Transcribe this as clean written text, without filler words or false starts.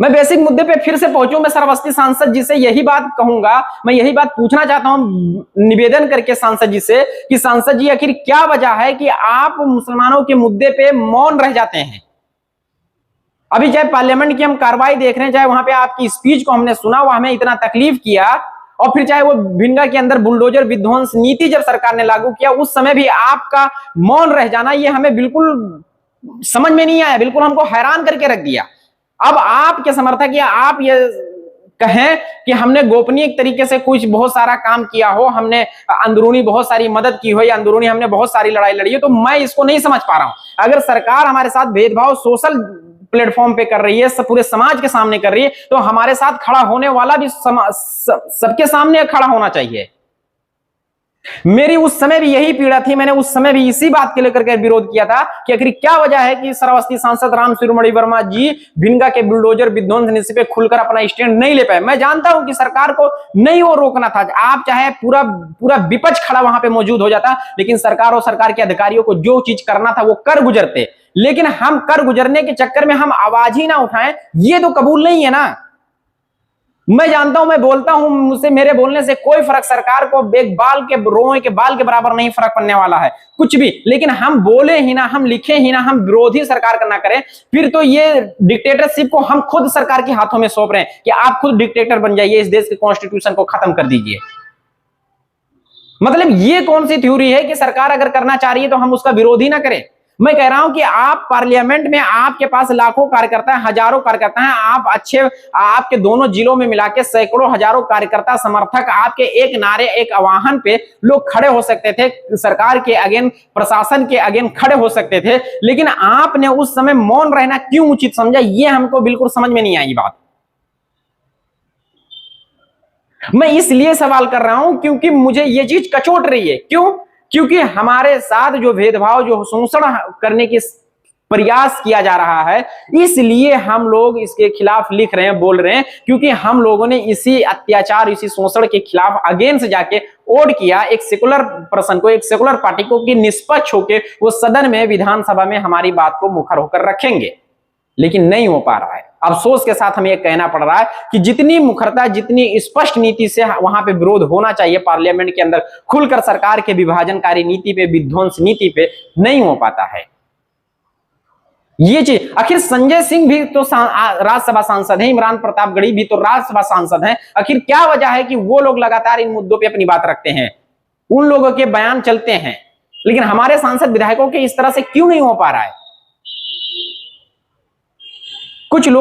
मैं बेसिक मुद्दे पे फिर से पहुंचूं, मैं श्रावस्ती सांसद जी से यही बात कहूंगा, मैं यही बात पूछना चाहता हूं निवेदन करके सांसद जी से कि सांसद जी आखिर क्या वजह है कि आप मुसलमानों के मुद्दे पे मौन रह जाते हैं। अभी चाहे पार्लियामेंट की हम कार्रवाई देख रहे हैं, चाहे वहां पे आपकी स्पीच को हमने सुना, वो हमें इतना तकलीफ किया, और फिर चाहे वो भिंगा के अंदर बुलडोजर विध्वंस नीति जब सरकार ने लागू किया उस समय भी आपका मौन रह जाना, ये हमें बिल्कुल समझ में नहीं आया, बिल्कुल हमको हैरान करके रख दिया। अब आपके समर्थक या आप ये कहें कि हमने गोपनीय तरीके से कुछ बहुत सारा काम किया हो, हमने अंदरूनी बहुत सारी मदद की हो या अंदरूनी हमने बहुत सारी लड़ाई लड़ी हो, तो मैं इसको नहीं समझ पा रहा हूं। अगर सरकार हमारे साथ भेदभाव सोशल प्लेटफॉर्म पे कर रही है, पूरे समाज के सामने कर रही है, तो हमारे साथ खड़ा होने वाला भी सबके सामने खड़ा होना चाहिए। मेरी उस समय भी यही पीड़ा थी, मैंने उस समय भी इसी बात के लेकर के विरोध किया था कि आखिर क्या वजह है कि श्रावस्ती सांसद राम शिरोमणि वर्मा जी भिंगा के बुलडोजर विध्वंस नीति पे खुलकर अपना स्टैंड नहीं ले पाए। मैं जानता हूं कि सरकार को नहीं वो रोकना था, आप चाहे पूरा पूरा विपक्ष खड़ा वहां पे मौजूद हो जाता, लेकिन सरकार और सरकार के अधिकारियों को जो चीज करना था वो कर गुजरते, लेकिन हम कर गुजरने के चक्कर में हम आवाज ही ना उठाएं, ये तो कबूल नहीं है ना। मैं जानता हूं, मैं बोलता हूं, मुझसे मेरे बोलने से कोई फर्क सरकार को एक बाल के रोए के बाल के बराबर नहीं फर्क पड़ने वाला है कुछ भी, लेकिन हम बोले ही ना, हम लिखे ही ना, हम विरोधी सरकार का ना करें, फिर तो ये डिक्टेटरशिप को हम खुद सरकार के हाथों में सौंप रहे हैं कि आप खुद डिक्टेटर बन जाइए, इस देश के कॉन्स्टिट्यूशन को खत्म कर दीजिए। मतलब ये कौन सी थ्योरी है कि सरकार अगर करना चाह रही है तो हम उसका विरोध ही ना करें। मैं कह रहा हूं कि आप पार्लियामेंट में, आपके पास लाखों कार्यकर्ता हैं, हजारों कार्यकर्ता हैं, आप अच्छे, आपके दोनों जिलों में मिला के सैकड़ों हजारों कार्यकर्ता समर्थक, आपके एक नारे एक आह्वान पे लोग खड़े हो सकते थे, सरकार के अगेंस्ट, प्रशासन के अगेंस्ट खड़े हो सकते थे, लेकिन आपने उस समय मौन रहना क्यों उचित समझा, ये हमको बिल्कुल समझ में नहीं आई बात। मैं इसलिए सवाल कर रहा हूं क्योंकि मुझे ये चीज कचोट रही है। क्यों? क्योंकि हमारे साथ जो भेदभाव, जो शोषण करने की प्रयास किया जा रहा है, इसलिए हम लोग इसके खिलाफ लिख रहे हैं, बोल रहे हैं, क्योंकि हम लोगों ने इसी अत्याचार, इसी शोषण के खिलाफ अगेंस्ट जाके वोट किया एक सेकुलर पर्सन को, एक सेकुलर पार्टी को, कि निष्पक्ष होकर वो सदन में, विधानसभा में हमारी बात को मुखर होकर रखेंगे, लेकिन नहीं हो पा रहा है। अफसोस के साथ हमें यह कहना पड़ रहा है कि जितनी मुखरता, जितनी स्पष्ट नीति से वहां पे विरोध होना चाहिए पार्लियामेंट के अंदर, खुलकर सरकार के विभाजनकारी नीति पे, विध्वंस नीति पे, नहीं हो पाता है ये चीज। आखिर संजय सिंह भी तो राज्यसभा सांसद हैं, इमरान प्रतापगढ़ी भी तो राज्यसभा सांसद हैं, आखिर क्या वजह है कि वो लोग लगातार इन मुद्दों पे अपनी बात रखते हैं, उन लोगों के बयान चलते हैं, लेकिन हमारे सांसद विधायकों के इस तरह से क्यों नहीं हो पा रहा है? कुछ लोगों